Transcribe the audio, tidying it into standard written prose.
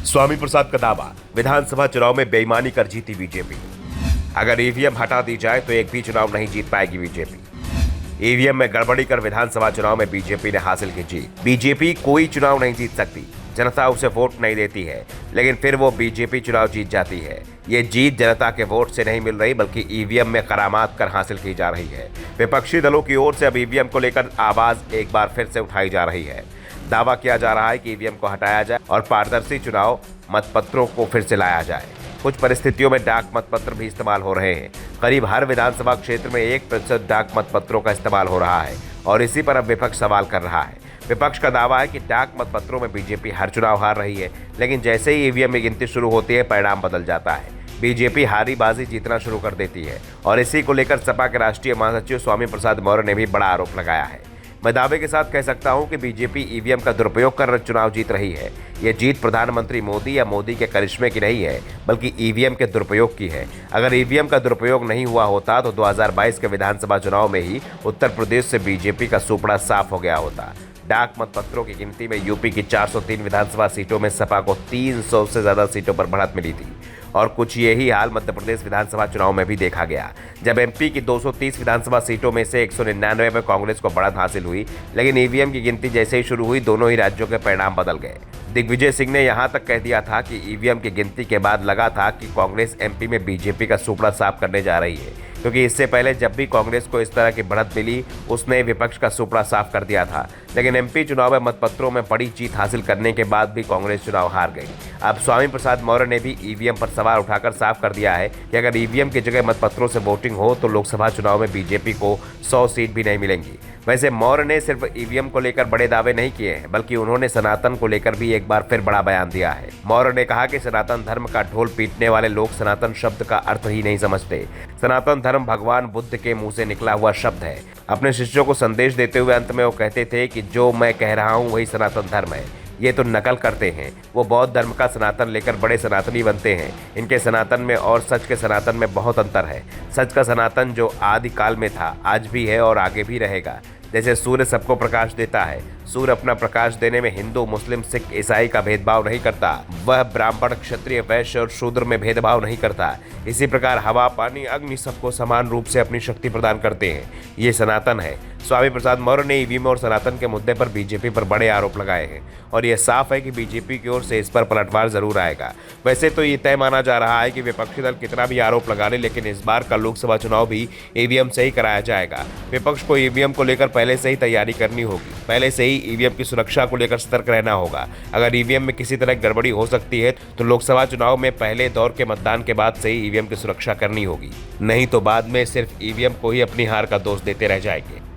स्वामी प्रसाद का दावा, विधानसभा चुनाव में बेईमानी कर जीती बीजेपी। अगर ईवीएम हटा दी जाए तो एक भी चुनाव नहीं जीत पाएगी बीजेपी। ईवीएम में गड़बड़ी कर विधानसभा चुनाव में बीजेपी ने हासिल की जीत। बीजेपी कोई चुनाव नहीं जीत सकती, जनता उसे वोट नहीं देती है, लेकिन फिर वो बीजेपी चुनाव जीत जाती है। ये जीत जनता के वोट से नहीं मिल रही, बल्कि ईवीएम में करामात कर हासिल की जा रही है। विपक्षी दलों की ओर से अब ईवीएम को लेकर आवाज एक बार फिर से उठाई जा रही है। दावा किया जा रहा है कि ईवीएम को हटाया जाए और पारदर्शी चुनाव मतपत्रों को फिर से लाया जाए। कुछ परिस्थितियों में डाक मतपत्र भी इस्तेमाल हो रहे हैं। करीब हर विधानसभा क्षेत्र में 1% डाक मतपत्रों का इस्तेमाल हो रहा है और इसी पर अब विपक्ष सवाल कर रहा है। विपक्ष का दावा है कि डाक मतपत्रों में बीजेपी हर चुनाव हार रही है, लेकिन जैसे ही ईवीएम में गिनती शुरू होती है परिणाम बदल जाता है। बीजेपी हारी बाजी जीतना शुरू कर देती है और इसी को लेकर सपा के राष्ट्रीय महासचिव स्वामी प्रसाद मौर्य ने भी बड़ा आरोप लगाया है। मैं दावे के साथ कह सकता हूं कि बीजेपी ईवीएम का दुरुपयोग कर चुनाव जीत रही है। ये जीत प्रधानमंत्री मोदी या मोदी के करिश्मे की नहीं है, बल्कि ईवीएम के दुरुपयोग की है। अगर ईवीएम का दुरुपयोग नहीं हुआ होता तो 2022 के विधानसभा चुनाव में ही उत्तर प्रदेश से बीजेपी का सुपड़ा साफ हो गया होता। डाक मतपत्रों की गिनती में यूपी की 403 विधानसभा सीटों में सपा को 300 से ज्यादा सीटों पर बढ़त मिली थी और कुछ यही हाल मध्य प्रदेश विधानसभा चुनाव में भी देखा गया, जब एमपी की 230 विधानसभा सीटों में से 199 में कांग्रेस को बढ़त हासिल हुई। लेकिन ईवीएम की गिनती जैसे ही शुरू हुई, दोनों ही राज्यों के परिणाम बदल गए। दिग्विजय सिंह ने यहां तक कह दिया था कि ईवीएम की गिनती के बाद लगा था कि कांग्रेस एमपी में बीजेपी का सुपड़ा साफ करने जा रही है, क्योंकि इससे पहले जब भी कांग्रेस को इस तरह की बढ़त मिली उसने विपक्ष का सुपड़ा साफ कर दिया था। लेकिन एमपी चुनाव में मतपत्रों में बड़ी जीत हासिल करने के बाद भी कांग्रेस चुनाव हार गई। अब स्वामी प्रसाद मौर्य ने भी ईवीएम पर सवाल उठाकर साफ कर दिया है कि अगर ईवीएम की जगह मतपत्रों से वोटिंग हो तो लोकसभा चुनाव में बीजेपी को 100 सीट भी नहीं मिलेंगी। वैसे मौर्य ने सिर्फ ईवीएम को लेकर बड़े दावे नहीं किए हैं, बल्कि उन्होंने सनातन को लेकर भी एक बार फिर बड़ा बयान दिया है। मौर्य ने कहा कि सनातन धर्म का ढोल पीटने वाले लोग सनातन शब्द का अर्थ ही नहीं समझते। सनातन धर्म भगवान बुद्ध के मुंह से निकला हुआ शब्द है। अपने शिष्यों को संदेश देते हुए अंत में वो कहते थे कि जो मैं कह रहा हूँ वही सनातन धर्म है। ये तो नकल करते हैं। वो बौद्ध धर्म का सनातन लेकर बड़े सनातनी बनते हैं। इनके सनातन में और सच के सनातन में बहुत अंतर है। सच का सनातन जो आदि काल में था, आज भी है और आगे भी रहेगा। जैसे सूर्य सबको प्रकाश देता है, सूर्य अपना प्रकाश देने में हिंदू, मुस्लिम, सिख, ईसाई का भेदभाव नहीं करता। वह ब्राह्मण, क्षत्रिय, वैश्य और शूद्र में भेदभाव नहीं करता। इसी प्रकार हवा, पानी, अग्नि सबको समान रूप से अपनी शक्ति प्रदान करते हैं। ये सनातन है। स्वामी प्रसाद मौर्य ने ईवीएम और सनातन के मुद्दे पर बीजेपी पर बड़े आरोप लगाए हैं और यह साफ है कि बीजेपी की ओर से इस पर पलटवार जरूर आएगा। वैसे तो ये तय माना जा रहा है कि विपक्षी दल कितना भी आरोप लगा ले, लेकिन इस बार का लोकसभा चुनाव भी ईवीएम से ही कराया जाएगा। विपक्ष को ईवीएम को लेकर पहले से ही तैयारी करनी होगी। पहले से ही ईवीएम की सुरक्षा को लेकर सतर्क रहना होगा। अगर ईवीएम में किसी तरह गड़बड़ी हो सकती है तो लोकसभा चुनाव में पहले दौर के मतदान के बाद से ही ईवीएम की सुरक्षा करनी होगी, नहीं तो बाद में सिर्फ ईवीएम को ही अपनी हार का दोष देते रह जाएंगे।